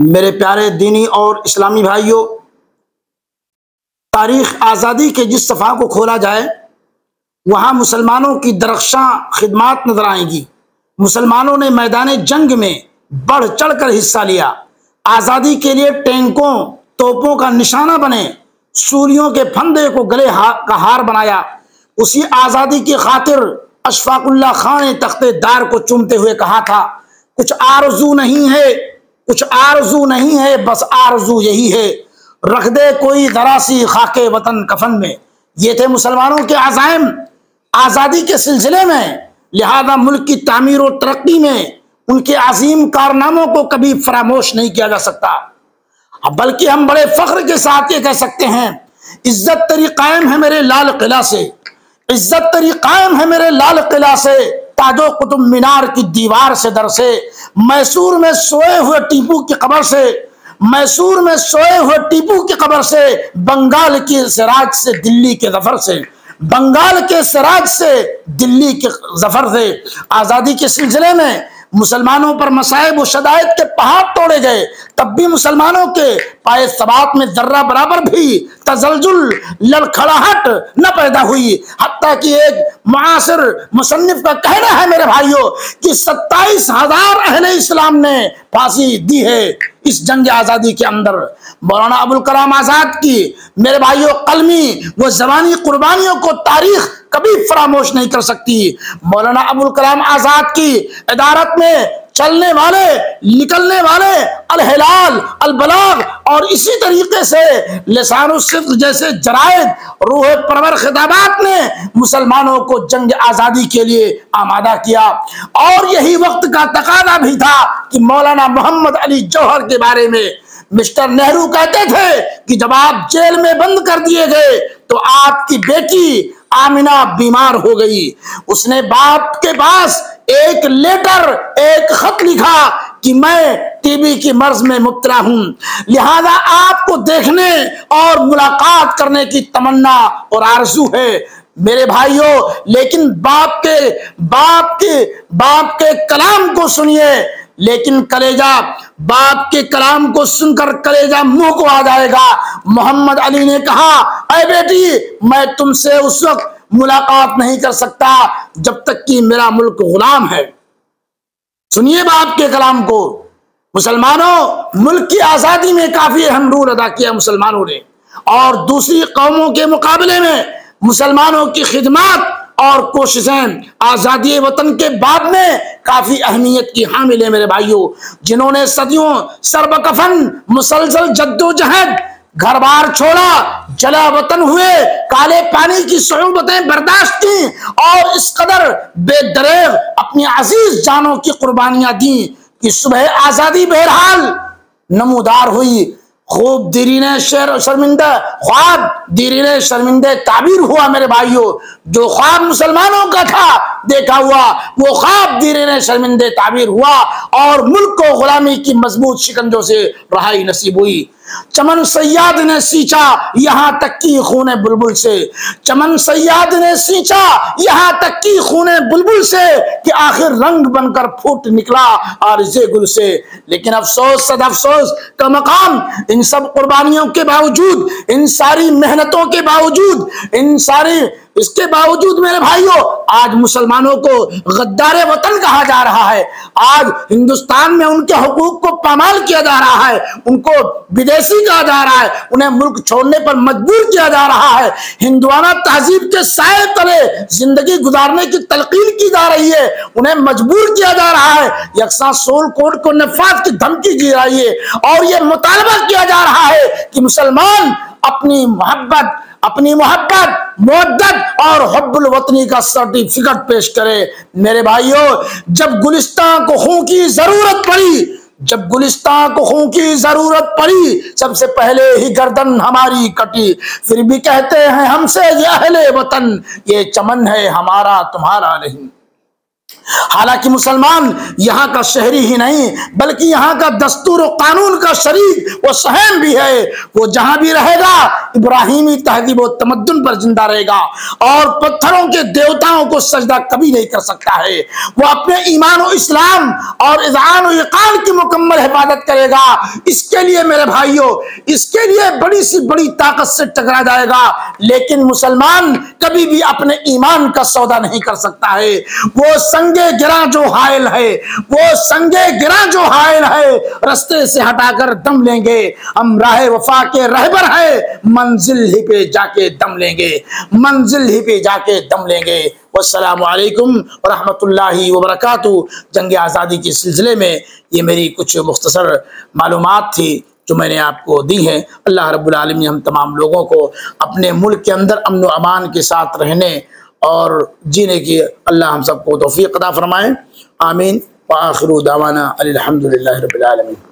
میرے پیارے دینی اور اسلامی بھائیوں، تاریخ آزادی کے جس صفحہ کو کھولا جائے وہاں مسلمانوں کی درخشاں خدمات نظر آئیں گی۔ مسلمانوں نے میدان جنگ میں بڑھ چڑھ کر حصہ لیا، آزادی کے لیے ٹینکوں توپوں کا نشانہ بنے، سوریوں کے پھندے کو گلے کا ہار بنایا۔ اسی آزادی کی خاطر اشفاق اللہ خان نے تخت دار کو چومتے ہوئے کہا تھا، کچھ آرزو نہیں ہے بس آرزو یہی ہے، رکھ دے کوئی ذرا سی خاک وطن کفن میں۔ یہ تھے مسلمانوں کے عزائم آزادی کے سلسلے میں، لہذا ملک کی تعمیر و ترقی میں ان کے عظیم کارناموں کو کبھی فراموش نہیں کیا جا سکتا، بلکہ ہم بڑے فخر کے ساتھ یہ کہہ سکتے ہیں، عزت تیری قائم ہے میرے لال قلعہ سے، عزت تیری قائم ہے میرے لال قلعہ سے، تاج و قطب مینار کی دیوار سے در سے، میسور میں سوئے ہوئے ٹیپو کی قبر سے، میسور میں سوئے ہوئے ٹیپو کی قبر سے، بنگال کے سراج سے دلی کے ظفر سے، بنگال کے سراج سے دلی کے ظفر سے۔ آزادی کے سلسلے میں مسلمانوں پر مصائب و شدائد کے پہاڑ توڑے گئے، تب بھی مسلمانوں کے پائے ثبات میں ذرہ برابر بھی تزلزل لڑکھڑاہٹ نہ پیدا ہوئی، حتیٰ کہ ایک معاصر مصنف کا کہنا ہے میرے بھائیوں کہ 27,000 اہل اسلام نے پھانسی دی ہے اس جنگ آزادی کے اندر۔ مولانا ابوالکلام آزاد کی میرے بھائیوں قلمی و زبانی قربانیوں کو تاریخ کبھی فراموش نہیں کر سکتی۔ مولانا ابوالکلام آزاد کی ادارت میں چلنے والے نکلنے والے الہلال البلاغ اور اسی طریقے سے لسان الصدق جیسے جرائد روح پرور خطابات نے مسلمانوں کو جنگ آزادی کے لیے آمادہ کیا، اور یہی وقت کا تقاضا بھی تھا کہ مولانا محمد علی جوہر کے بارے میں مسٹر نہرو کہتے تھے کہ جب آپ جیل میں بند کر دیے گئے تو آپ کی بیٹی آمنہ بیمار ہو گئی، اس نے باپ کے پاس ایک لیٹر ایک خط لکھا کہ میں ٹی بی کی مرض میں مبتلا ہوں، لہذا آپ کو دیکھنے اور ملاقات کرنے کی تمنا اور آرزو ہے میرے بھائیوں۔ لیکن باپ کے کلام کو سنیے، لیکن کلیجہ باپ کے کلام کو سن کر کلیجہ منہ کو آ جائے گا۔ محمد علی نے کہا، اے بیٹی میں تم سے اس وقت ملاقات نہیں کر سکتا جب تک کہ میرا ملک غلام ہے۔ سنیے باپ کے کلام کو۔ مسلمانوں، ملک کی آزادی میں کافی اہم رول ادا کیا مسلمانوں نے، اور دوسری قوموں کے مقابلے میں مسلمانوں کی خدمات اور کوششیں آزادی وطن کے بعد میں کافی اہمیت کی حامل ہیں میرے بھائیوں، جنہوں نے صدیوں سربکفن مسلسل جدوجہد، گھر بار چھوڑا، جلا وطن ہوئے، کالے پانی کی صعوبتیں برداشت کی، اور اس قدر بے دریغ اپنی عزیز جانوں کی قربانیاں دیں کہ صبح آزادی بہرحال نمودار ہوئی۔ خوب دیرینہ خواب دیرینہ شرمندہ تعبیر ہوا میرے بھائیوں، جو خواب مسلمانوں کا تھا دیکھا ہوا وہ خواب دیرینہ شرمندہ تعبیر ہوا، اور ملک کو غلامی کی مضبوط شکنجوں سے رہائی نصیب ہوئی۔ چمن سیاد نے سینچا یہاں تک کی خون بلبل سے، چمن سیاد نے سینچا یہاں تک کی خون بلبل سے، کہ آخر رنگ بن کر پھوٹ نکلا عارض گل سے۔ لیکن افسوس صد افسوس کا مقام، ان سب قربانیوں کے باوجود، ان ساری محنتوں کے باوجود، اس کے باوجود میرے بھائیوں آج مسلمانوں کو غدار وطن کہا جا رہا ہے، آج ہندوستان میں ان کے حقوق کو پامال کیا جا رہا ہے، ان کو بدیسی کہا جا رہا ہے، انہیں ملک چھوڑنے پر مجبور کیا جا رہا ہے، ہندوانہ تہذیب کے سائے تلے زندگی گزارنے کی تلقین کی جا رہی ہے، انہیں مجبور کیا جا رہا ہے، یکساں سول کوڈ کو نفاذ کی دھمکی دی رہی ہے، اور یہ مطالبہ کیا جا رہا ہے کہ مسلمان اپنی محبت مودت اور حب الوطنی کا سرٹیفکیٹ پیش کرے۔ میرے بھائیوں، جب گلستان کو خون کی ضرورت پڑی سب سے پہلے ہی گردن ہماری کٹی، پھر بھی کہتے ہیں ہم سے یہ اہل وطن، یہ چمن ہے ہمارا تمہارا نہیں۔ حالانکہ مسلمان یہاں کا شہری ہی نہیں بلکہ یہاں کا دستور و قانون کا شریک و سہیم بھی ہے۔ وہ جہاں بھی رہے گا ابراہیمی تہذیب و تمدن پر زندہ رہے گا اور پتھروں کے دیوتاؤں کو سجدہ کبھی نہیں کر سکتا ہے۔ وہ اپنے ایمان و اسلام اور اذعان و اقان کی مکمل حفاظت کرے گا۔ اس کے لیے میرے بھائیوں، اس کے لیے بڑی سی بڑی طاقت سے ٹکرا جائے گا، لیکن مسلمان کبھی بھی اپنے ایمان کا سودا نہیں کر سکتا ہے۔ وہ سنگے گراں جو حائل ہے، وہ سنگے گراں جو حائل ہے، رستے سے ہٹا کر دم لیں گے۔ ہم راہ وفا کے رہبر ہے، منزل ہی پہ جا کے دم لیں گے، منزل ہی پہ جا کے دم لیں گے۔ والسلام علیکم ورحمۃ اللہ وبرکاتہ۔ جنگ آزادی کے سلسلے میں یہ میری کچھ مختصر معلومات تھی جو میں نے آپ کو دی ہیں۔ اللہ رب العالمین ہم تمام لوگوں کو اپنے ملک کے اندر امن و امان کے ساتھ رہنے اور جینے کی اللہ ہم سب کو توفیق عطا فرمائے، آمین۔ وآخر دعوانا الحمدللہ رب العالمین۔